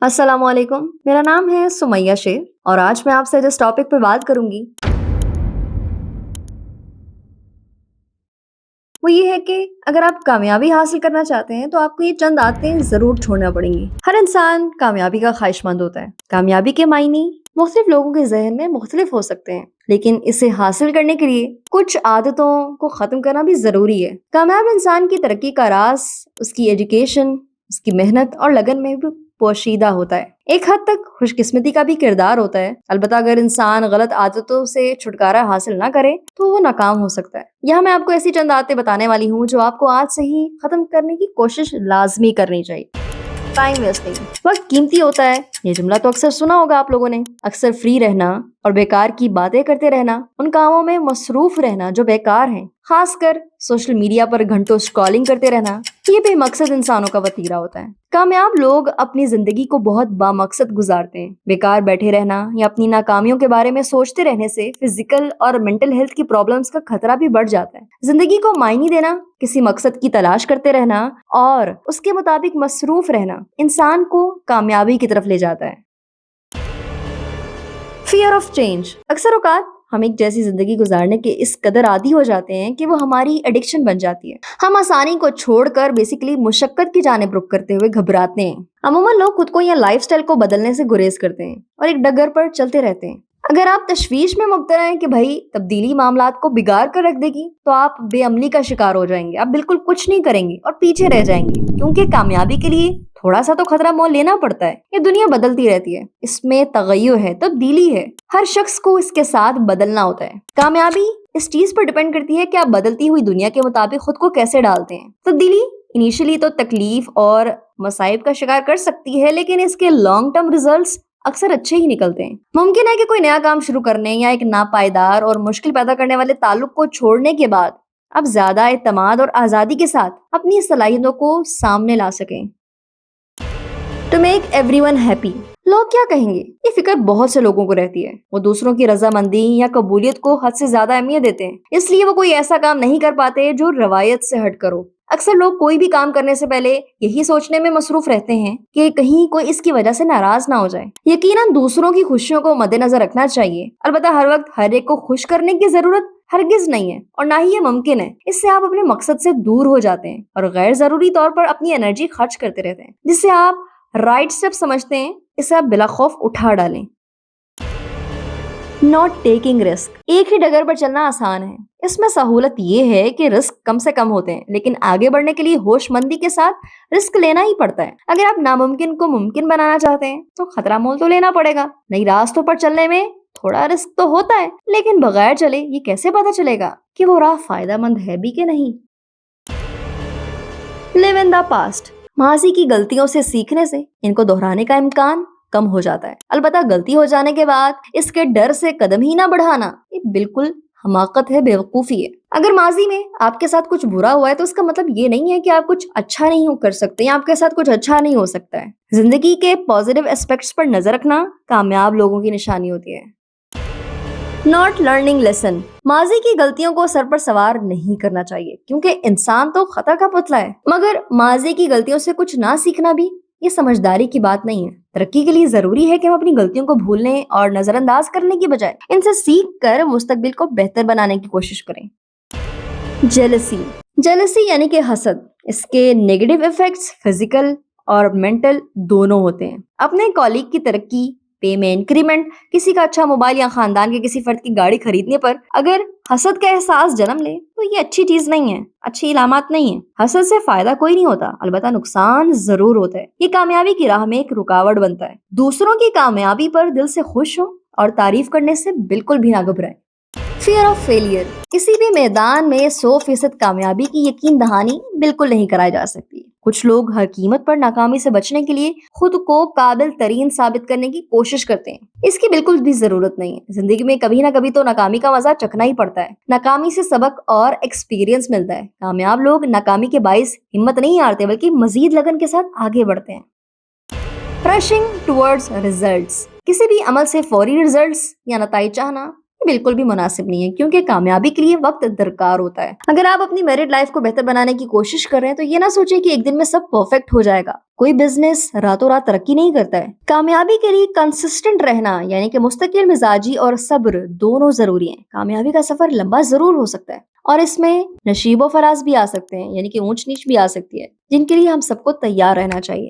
अस्सलाम वालेकुम। मेरा नाम है सुमैया शेख और आज मैं आपसे जिस टॉपिक पे बात करूंगी वो ये है कि अगर आप कामयाबी हासिल करना चाहते हैं तो आपको ये चंद आदतें जरूर छोड़ना पड़ेंगी। हर इंसान कामयाबी का ख्वाहिशमंद होता है। कामयाबी के मायने मुख्तलिफ लोगों के जहन में मुख्तलिफ हो सकते हैं, लेकिन इसे हासिल करने के लिए कुछ आदतों को खत्म करना भी जरूरी है। कामयाब इंसान की तरक्की का राज उसकी एजुकेशन, उसकी मेहनत और लगन में भी पोशीदा होता है। एक हद तक खुशकिस्मती का भी किरदार होता है। अलबत्ता अगर इंसान गलत आदतों से छुटकारा हासिल ना करे तो वो नाकाम हो सकता है। यहाँ मैं आपको ऐसी चंद आदतें बताने वाली हूँ जो आपको आज से ही खत्म करने की कोशिश लाजमी करनी चाहिए। टाइम वेस्टिंग, वक्त कीमती होता है। ये जुमला तो अक्सर सुना होगा आप लोगों ने। अक्सर फ्री रहना और बेकार की बातें करते रहना, उन कामों में मसरूफ रहना जो बेकार हैं, खासकर सोशल मीडिया पर घंटों स्क्रॉलिंग करते रहना, ये बेमकसद इंसानों का वतीरा होता है। कामयाब लोग अपनी जिंदगी को बहुत बामकसद गुजारते हैं। बेकार बैठे रहना या अपनी नाकामियों के बारे में सोचते रहने से फिजिकल और मेंटल हेल्थ की प्रॉब्लम्स का खतरा भी बढ़ जाता है। जिंदगी को मायने देना, किसी मकसद की तलाश करते रहना और उसके मुताबिक मसरूफ रहना इंसान को कामयाबी की तरफ ले जाता है। फियर ऑफ चेंज, अक्सर औकात हम एक जैसी जिंदगी गुजारने के इस कदर आदी हो जाते हैं कि वो हमारी एडिक्शन बन जाती है। हम आसानी को छोड़कर बेसिकली मुशक्कत की जानिब रुख करते हुए घबराते हैं। अमूमन लोग खुद को या लाइफस्टाइल को बदलने से गुरेज करते हैं और एक डगर पर चलते रहते हैं। अगर आप तशवीश में मुब्तला हैं कि भाई तब्दीली मामलात को बिगाड़ कर रख देगी, तो आप बेअमली का शिकार हो जाएंगे। आप बिल्कुल कुछ नहीं करेंगे और पीछे रह जाएंगे, क्योंकि कामयाबी के लिए थोड़ा सा तो खतरा मोल लेना पड़ता है। ये दुनिया बदलती रहती है, इसमें तगय्युर है, तब्दीली है। हर शख्स को इसके साथ बदलना होता है। कामयाबी इस चीज पर डिपेंड करती है कि आप बदलती हुई दुनिया के मुताबिक खुद को कैसे डालते हैं। तब्दीली इनिशियली तो तकलीफ और मसाइब का शिकार कर सकती है, लेकिन इसके लॉन्ग टर्म रिजल्ट्स अक्सर अच्छे ही निकलते हैं। मुमकिन है कि कोई नया काम शुरू करने या एक नापायदार और मुश्किल पैदा करने वाले ताल्लुक को छोड़ने के बाद आप ज्यादा एतमाद और आजादी के साथ अपनी सलाहियतों को सामने ला सकें। टू मेक एवरीवन हैप्पी, लोग क्या कहेंगे, ये फिक्र बहुत से लोगों को रहती है। वो दूसरों की रजामंदी या कबूलियत को हद से ज्यादा अहमियत देते हैं, इसलिए वो कोई ऐसा काम नहीं कर पाते जो रवायत से हट करो। अक्सर लोग कोई भी काम करने से पहले यही सोचने में मसरूफ रहते हैं कि कहीं कोई इसकी वजह से नाराज ना हो जाए। यकीनन दूसरों की खुशियों को मद्देनजर रखना चाहिए, अलबत्ता हर वक्त हर एक को खुश करने की जरूरत हरगिज नहीं है और ना ही ये मुमकिन है। इससे आप अपने मकसद से दूर हो जाते हैं और गैर जरूरी तौर पर अपनी एनर्जी खर्च करते रहते हैं, जिससे आप राइट स्टेप समझते हैं, इसे आप बिला खौफ उठा डालें। नॉट टेकिंग रिस्क, एक ही डगर पर चलना आसान है। इसमें सहूलत ये है कि रिस्क कम से कम होते हैं, लेकिन आगे बढ़ने के लिए होशमंदी के साथ रिस्क लेना ही पड़ता है। अगर आप नामुमकिन को मुमकिन बनाना चाहते हैं तो खतरा मोल तो लेना पड़ेगा। नई रास्तों पर चलने में थोड़ा रिस्क तो होता है, लेकिन बगैर चले ये कैसे पता चलेगा कि वो राह फायदेमंद है भी कि नहीं। लिव इन द पास्ट, माजी की गलतियों से सीखने से इनको दोहराने का इम्कान कम हो जाता है। अलबत्ता गलती हो जाने के बाद इसके डर से कदम ही ना बढ़ाना, ये बिल्कुल हमाकत है, बेवकूफी है। अगर माजी में आपके साथ कुछ बुरा हुआ है तो इसका मतलब ये नहीं है कि आप कुछ अच्छा नहीं हो कर सकते या आपके साथ कुछ अच्छा नहीं हो सकता है। जिंदगी के पॉजिटिव एस्पेक्ट्स पर नजर रखना कामयाब लोगों की निशानी होती है। नॉट लर्निंग लेसन, माजी की गलतियों को सर पर सवार नहीं करना चाहिए, क्योंकि इंसान तो खता का पुतला है। मगर माजी की गलतियों से कुछ ना सीखना भी ये समझदारी की बात नहीं है। तरक्की के लिए जरूरी है कि हम अपनी गलतियों को भूलने और नजरअंदाज करने की बजाय इनसे सीख कर मुस्तकबिल को बेहतर बनाने की कोशिश करें। जेलसी, जेलसी यानी कि हसद, इसके नेगेटिव इफेक्ट्स फिजिकल और मेंटल दोनों होते हैं। अपने कॉलीग की तरक्की, पे में इंक्रीमेंट, किसी का अच्छा मोबाइल या खानदान के किसी फर्द की गाड़ी खरीदने पर अगर हसद का एहसास जन्म ले तो ये अच्छी चीज नहीं है, अच्छी इलामत नहीं है। हसद से फायदा कोई नहीं होता, अलबत्ता नुकसान जरूर होता है। ये कामयाबी की राह में एक रुकावट बनता है। दूसरों की कामयाबी पर दिल से खुश हो और तारीफ करने से बिल्कुल भी ना घबराए। फियर ऑफ फेलियर, किसी भी मैदान में 100% कामयाबी की यकीन दहानी बिल्कुल नहीं कराई जा सकती। कुछ लोग हर कीमत पर नाकामी से बचने के लिए खुद को काबिल तरीन साबित करने की कोशिश करते हैं। इसकी बिल्कुल भी जरूरत नहीं है। जिंदगी में कभी ना कभी तो नाकामी का मजा चखना ही पड़ता है। नाकामी से सबक और एक्सपीरियंस मिलता है। कामयाब लोग नाकामी के बाइस हिम्मत नहीं हारते, बल्कि मजीद लगन के साथ आगे बढ़ते हैं। रशिंग टुवर्ड्स रिजल्ट्स, किसी भी अमल से फौरी रिजल्ट्स या नताइज चाहना بالکل بھی مناسب نہیں ہے کیونکہ کامیابی کے لیے وقت درکار ہوتا ہے۔ اگر آپ اپنی میرڈ لائف کو بہتر بنانے کی کوشش کر رہے ہیں تو یہ نہ سوچیں کہ ایک دن میں سب پرفیکٹ ہو جائے گا۔ کوئی بزنس راتوں رات ترقی نہیں کرتا ہے۔ کامیابی کے لیے کنسسٹنٹ رہنا یعنی کہ مستقل مزاجی اور صبر دونوں ضروری ہیں۔ کامیابی کا سفر لمبا ضرور ہو سکتا ہے اور اس میں نشیب و فراز بھی آ سکتے ہیں، یعنی کہ اونچ نیچ بھی آ سکتی ہے، جن کے لیے ہم سب کو تیار رہنا چاہیے۔